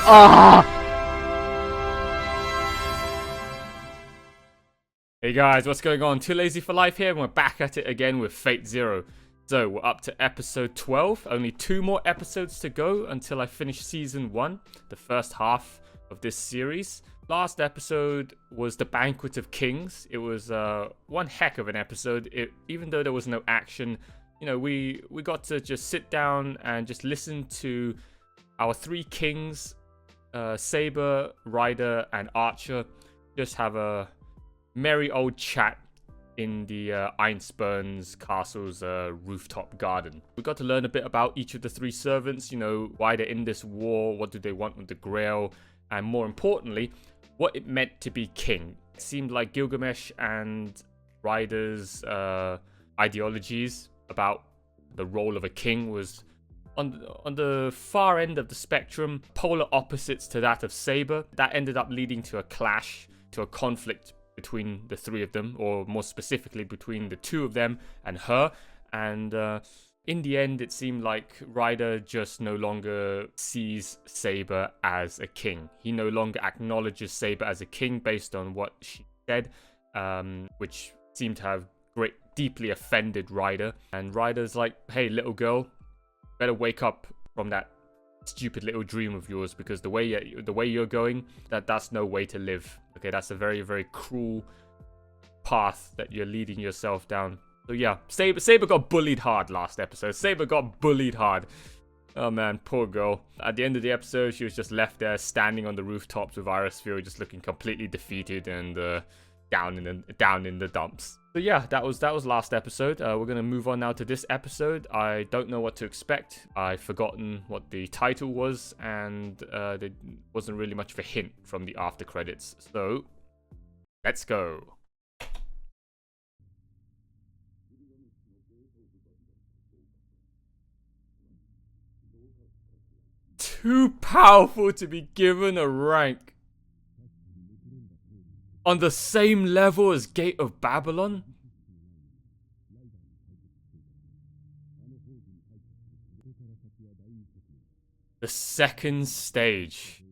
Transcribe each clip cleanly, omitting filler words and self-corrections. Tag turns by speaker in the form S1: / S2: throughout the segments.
S1: Ah! Hey guys, what's going on? Too Lazy for Life here, and we're back at it again with Fate Zero. So, we're up to episode 12. Only 2 more episodes to go until I finish season 1, the first half of this series. Last episode was the Banquet of Kings. It was one heck of an episode. Even though there was no action, you know, we got to just sit down and just listen to our 3 kings, Saber, Ryder, and Archer, just have a merry old chat in the Einspurn's castle's rooftop garden. We got to learn a bit about each of the 3 servants, you know, why they're in this war, what do they want with the Grail, and more importantly, what it meant to be king. It seemed like Gilgamesh and Ryder's ideologies about the role of a king was on the far end of the spectrum, polar opposites to that of Saber. That ended up leading to a clash, to a conflict between the 3 of them, or more specifically between the 2 of them and her. And in the end, it seemed like Ryder just no longer sees Saber as a king. He no longer acknowledges Saber as a king based on what she said, which seemed to have deeply offended Ryder. And Ryder's like, hey, little girl, better wake up from that stupid little dream of yours, because the way you're going, that's no way to live. Okay, that's a very, very cruel path that you're leading yourself down. So yeah, Saber got bullied hard last episode. Saber got bullied hard. Oh man, poor girl. At the end of the episode, she was just left there standing on the rooftops with Irisphil, just looking completely defeated and down in the dumps. So yeah, that was last episode. We're gonna move on now to this episode. I don't know what to expect. I've forgotten what the title was, and there wasn't really much of a hint from the after credits. So let's go. Too powerful to be given a rank. On the same level as Gate of Babylon? The second stage.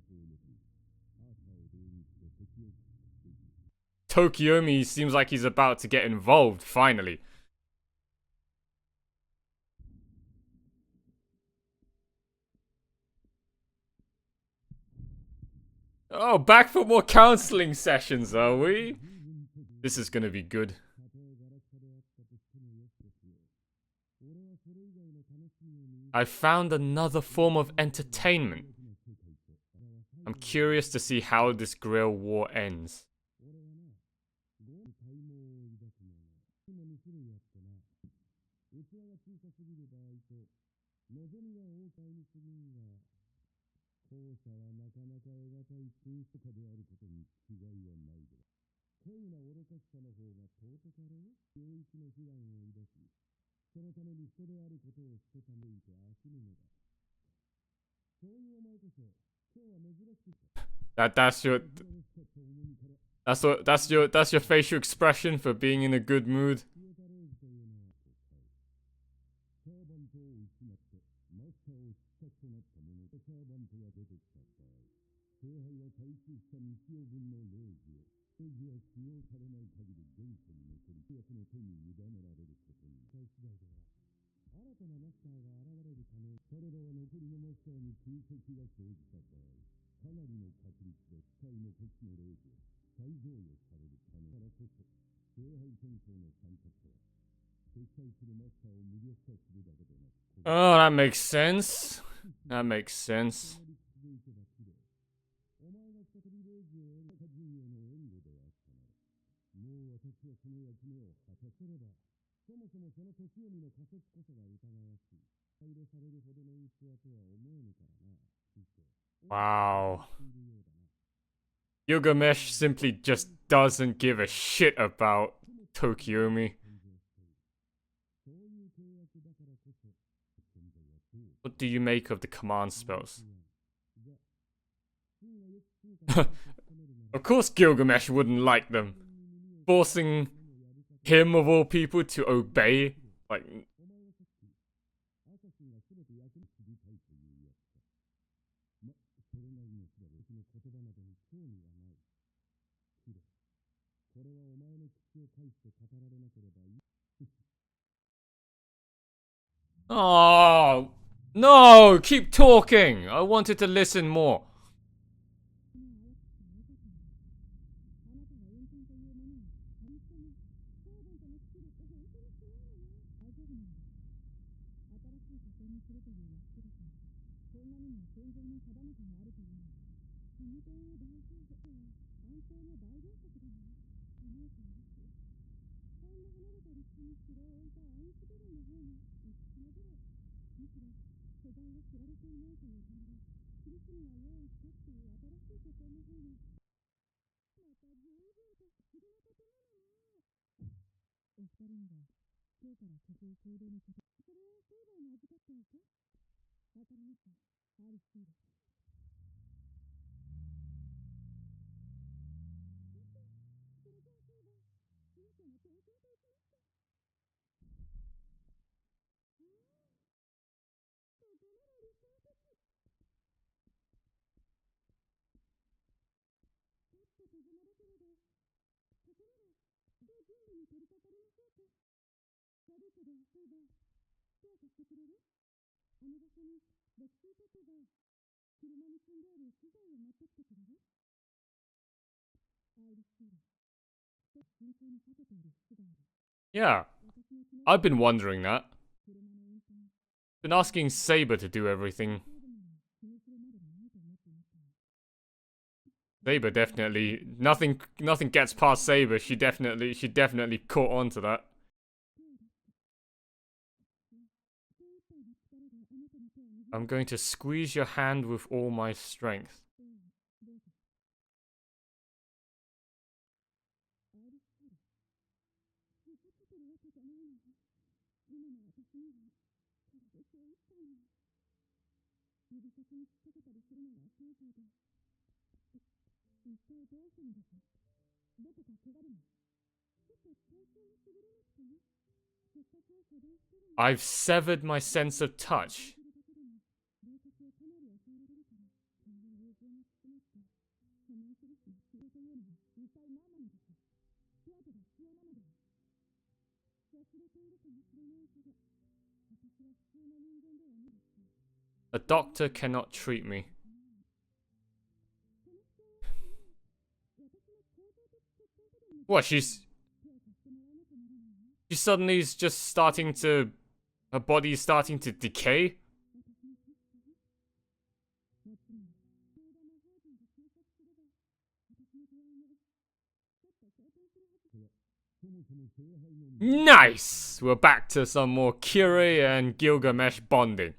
S1: Tokiomi seems like he's about to get involved, finally. Oh, back for more counseling sessions, are we? This is gonna be good. I found another form of entertainment. I'm curious to see how this Grail War ends. That's your facial expression for being in a good mood. Oh, that makes sense. That makes sense. Wow. Gilgamesh simply just doesn't give a shit about Tokiomi. What do you make of the command spells? Of course Gilgamesh wouldn't like them. Forcing him, of all people, to obey. Like... Oh, no, keep talking. I wanted to listen more. Yeah, I've been wondering that. Been asking Saber to do everything. Saber definitely nothing gets past Saber. She definitely caught on to that. I'm going to squeeze your hand with all my strength. I've severed my sense of touch. A doctor cannot treat me. What, she suddenly is just starting to... Her body's starting to decay? Nice! We're back to some more Kirei and Gilgamesh bonding.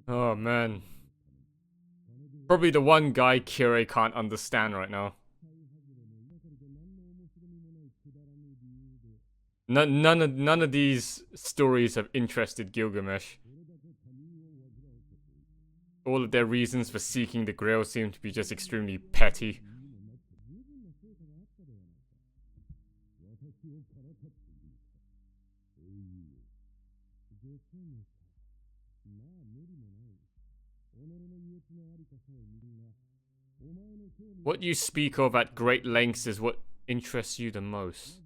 S1: Oh man. Probably the one guy Kirei can't understand right now. None of these stories have interested Gilgamesh. All of their reasons for seeking the Grail seem to be just extremely petty. What you speak of at great lengths is what interests you the most.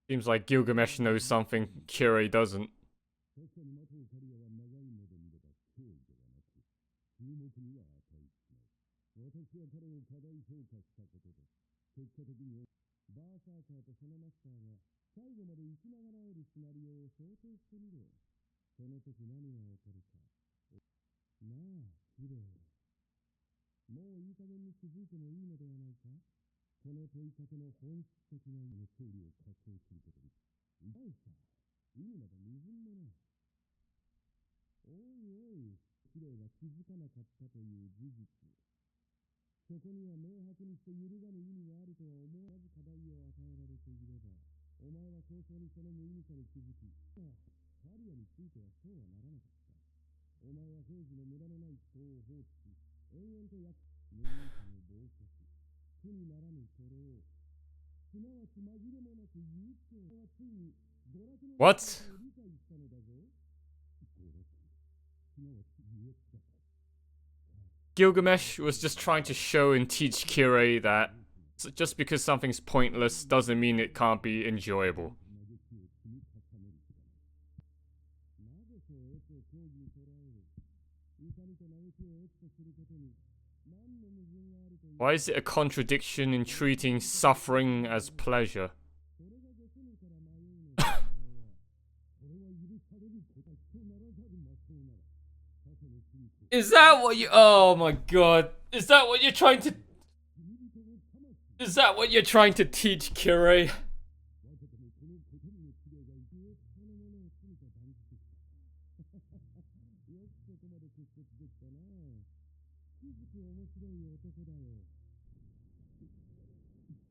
S1: Seems like Gilgamesh knows something Kirei doesn't. What? Gilgamesh was just trying to show and teach Kirei that just because something's pointless doesn't mean it can't be enjoyable. Why is it a contradiction in treating suffering as pleasure? Is that what you— oh my god. Is that what you're trying to— is that what you're trying to teach, Kirei?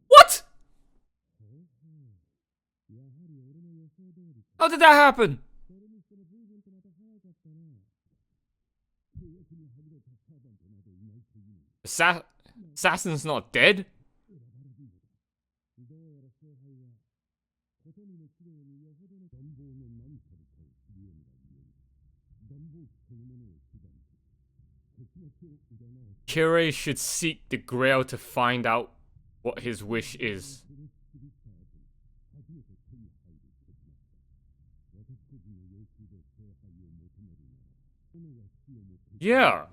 S1: What? How did that happen? Assassin's not dead? Kirei should seek the Grail to find out what his wish is. Yeah.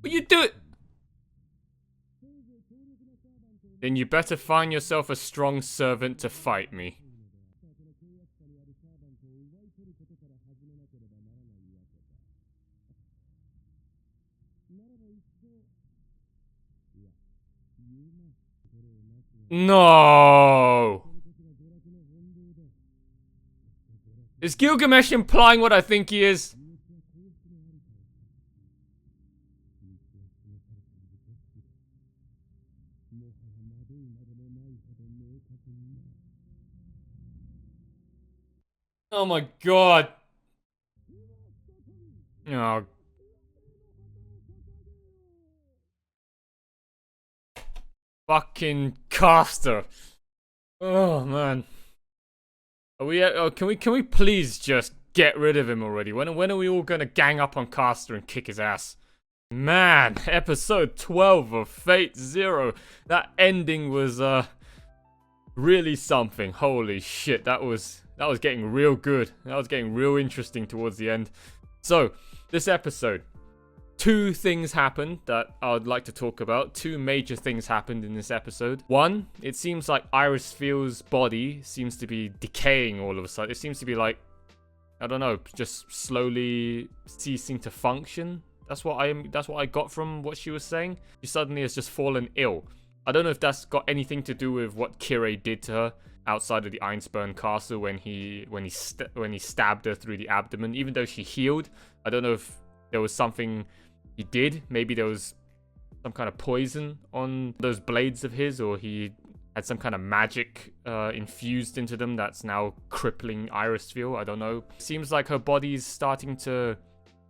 S1: But you do it. Then you better find yourself a strong servant to fight me. No! Is Gilgamesh implying what I think he is? Oh my god. Oh. Fucking Caster. Oh man. Are we? Can we please just get rid of him already? When are we all gonna gang up on Caster and kick his ass? Man, episode 12 of Fate Zero. That ending was really something. Holy shit, that was getting real good. That was getting real interesting towards the end. So, this episode, two things happened that I would like to talk about. Two major things happened in this episode. One, it seems like Iris Field's body seems to be decaying all of a sudden. It seems to be like, I don't know, just slowly ceasing to function. That's what I got from what she was saying. She suddenly has just fallen ill. I don't know if that's got anything to do with what Kirei did to her outside of the Einspurn castle when he stabbed her through the abdomen. Even though she healed, I don't know if there was something he did. Maybe there was some kind of poison on those blades of his, or he had some kind of magic infused into them that's now crippling Irisfield. I don't know. Seems like her body's starting to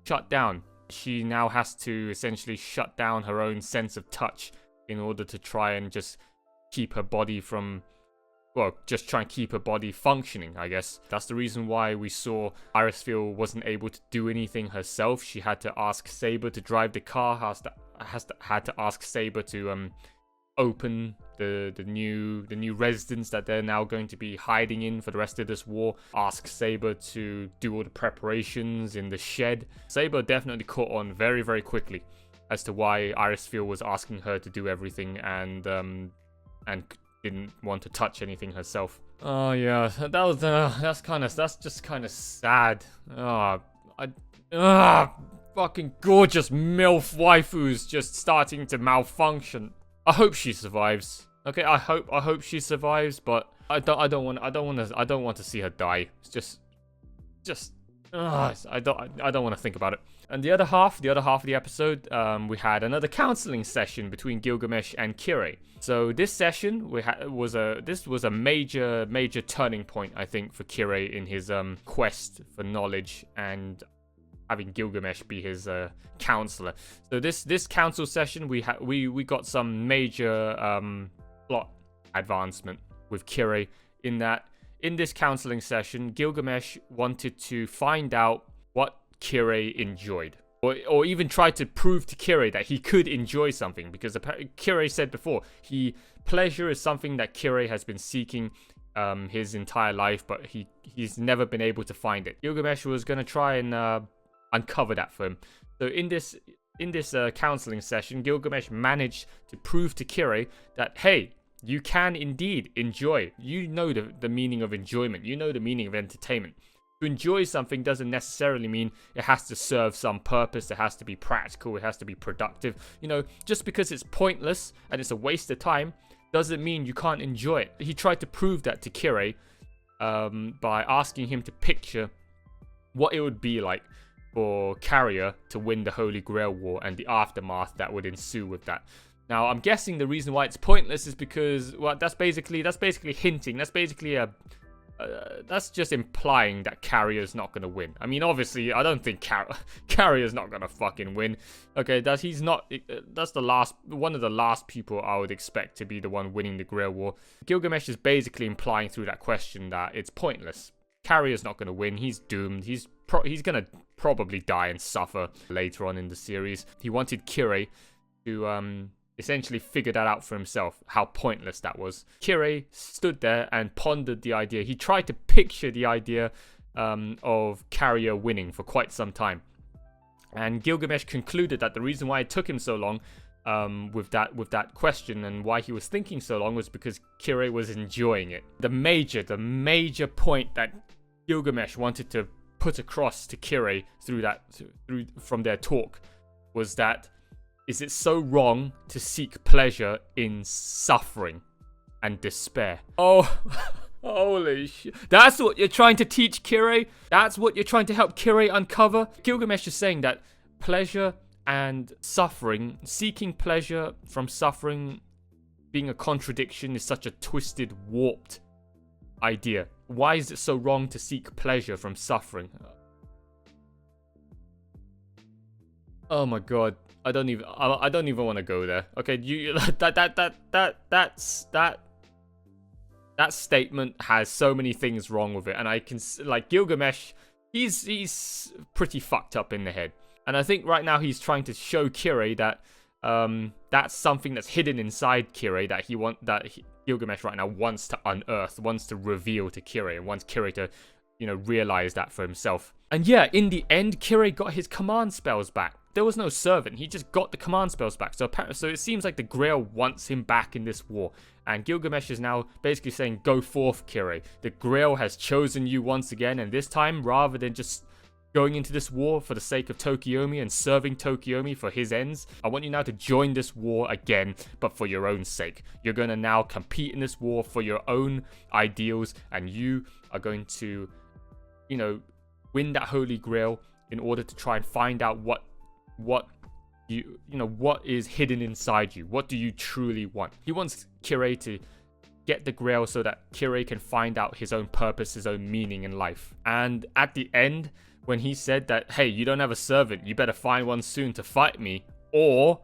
S1: shut down. She now has to essentially shut down her own sense of touch in order to try and just keep her body from, well, just try and keep her body functioning, I guess. That's the reason why we saw Irisfield wasn't able to do anything herself. She had to ask Saber to drive the car, had to ask Saber to open the new residence that they're now going to be hiding in for the rest of this war. Ask Saber to do all the preparations in the shed. Saber definitely caught on very, very quickly. as to why Iris Field was asking her to do everything and didn't want to touch anything herself. Oh yeah, that's just kind of sad. Fucking gorgeous MILF waifus just starting to malfunction. I hope she survives. Okay, I hope she survives, but I don't want to see her die. It's I don't want to think about it. And the other half of the episode, we had another counseling session between Gilgamesh and Kirei. So this session was a major turning point, I think, for Kirei in his quest for knowledge and having Gilgamesh be his counselor. So this council session, we got some major plot advancement with Kirei in that in this counseling session, Gilgamesh wanted to find out what Kirei enjoyed, or even try to prove to Kirei that he could enjoy something, because Kirei said before, pleasure is something that Kirei has been seeking his entire life, but he's never been able to find it. Gilgamesh was going to try and uncover that for him. So in this counseling session, Gilgamesh managed to prove to Kirei that, hey, you can indeed enjoy. You know the meaning of enjoyment. You know the meaning of entertainment. To enjoy something doesn't necessarily mean it has to serve some purpose. It has to be practical. It has to be productive. You know, just because it's pointless and it's a waste of time doesn't mean you can't enjoy it. He tried to prove that to Kirei by asking him to picture what it would be like for Carrier to win the Holy Grail War and the aftermath that would ensue with that. Now, I'm guessing the reason why it's pointless is because, well, that's basically hinting. That's basically that's just implying that Carrier's not gonna win. I mean, obviously, I don't think Carrier's not gonna fucking win. Okay, that's one of the last people I would expect to be the one winning the Grail War. Gilgamesh is basically implying through that question that it's pointless. Carrier's not gonna win. He's doomed. He's gonna probably die and suffer later on in the series. He wanted Kirei to essentially figure that out for himself, how pointless that was. Kirei stood there and pondered the idea. He tried to picture the idea of Carrier winning for quite some time. And Gilgamesh concluded that the reason why it took him so long with that question and why he was thinking so long was because Kirei was enjoying it. The major point that Gilgamesh wanted to put across to Kirei from their talk was that, is it so wrong to seek pleasure in suffering and despair? Oh, holy shit. That's what you're trying to teach Kirei? That's what you're trying to help Kirei uncover? Gilgamesh is saying that pleasure and suffering, seeking pleasure from suffering being a contradiction, is such a twisted, warped idea. Why is it so wrong to seek pleasure from suffering? Oh my god. I don't even want to go there. Okay, that statement has so many things wrong with it, and I can, like, Gilgamesh, he's pretty fucked up in the head, and I think right now he's trying to show Kirei that that's something that's hidden inside Kirei that Gilgamesh right now wants to unearth, wants to reveal to Kirei, and wants Kirei to, you know, realize that for himself. And yeah, in the end, Kirei got his command spells back. There was no servant. He just got the command spells back. So it seems like the Grail wants him back in this war. And Gilgamesh is now basically saying, go forth, Kirei. The Grail has chosen you once again. And this time, rather than just going into this war for the sake of Tokiomi and serving Tokiomi for his ends, I want you now to join this war again, but for your own sake. You're going to now compete in this war for your own ideals. And you are going to, you know, win that Holy Grail in order to try and find out what is hidden inside you. What do you truly want? He wants Kirei to get the Grail so that Kirei can find out his own purpose, his own meaning in life. And at the end, when he said that, hey, you don't have a servant, you better find one soon to fight me, or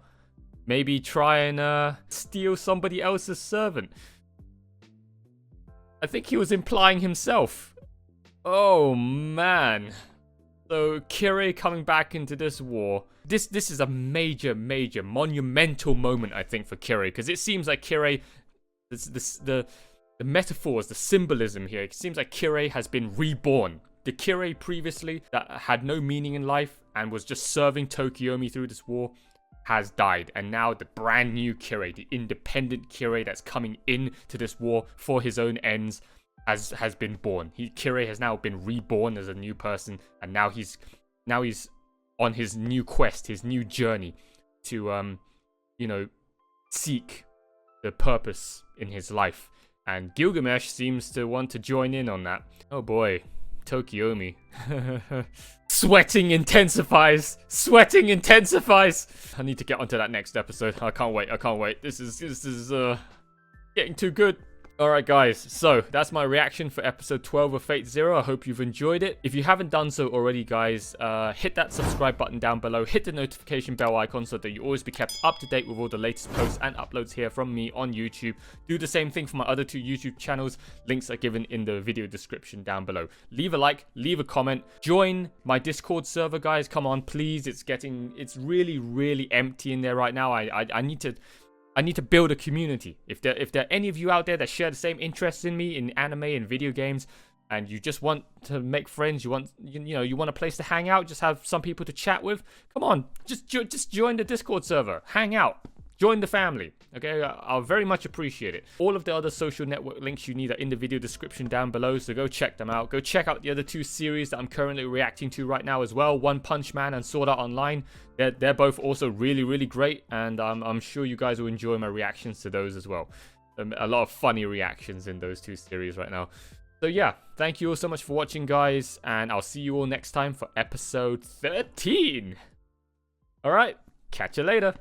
S1: maybe try and steal somebody else's servant, I think he was implying himself. Oh man. So Kirei coming back into this war, this is a major monumental moment, I think, for Kirei, because it seems like Kirei, the metaphors, the symbolism here, it seems like Kirei has been reborn. The Kirei previously that had no meaning in life and was just serving Tokiomi through this war has died, and now the brand new Kirei, the independent Kirei that's coming into this war for his own ends, has been born. Kirei has now been reborn as a new person, and now he's on his new quest, his new journey to seek the purpose in his life. And Gilgamesh seems to want to join in on that. Oh boy, Tokiomi. Sweating intensifies. I need to get onto that next episode. I can't wait. This is getting too good. Alright guys, so that's my reaction for episode 12 of Fate Zero. I hope you've enjoyed it. If you haven't done so already, guys, hit that subscribe button down below. Hit the notification bell icon so that you always be kept up to date with all the latest posts and uploads here from me on YouTube. Do the same thing for my other 2 YouTube channels. Links are given in the video description down below. Leave a like, leave a comment. Join my Discord server, guys. Come on, please. It's really empty in there right now. I need to build a community. If there are any of you out there that share the same interests in me in anime and video games, and you just want to make friends, you want a place to hang out, just have some people to chat with, come on, just join the Discord server, hang out, join the family. Okay, I'll very much appreciate it. All of the other social network links you need are in the video description down below, so go check them out. Go check out the other 2 series that I'm currently reacting to right now as well, One Punch Man and Sword Art Online. They're both also really great, and I'm sure you guys will enjoy my reactions to those as well. A lot of funny reactions in those 2 series right now. So yeah, thank you all so much for watching, guys, and I'll see you all next time for episode 13. Alright, catch you later.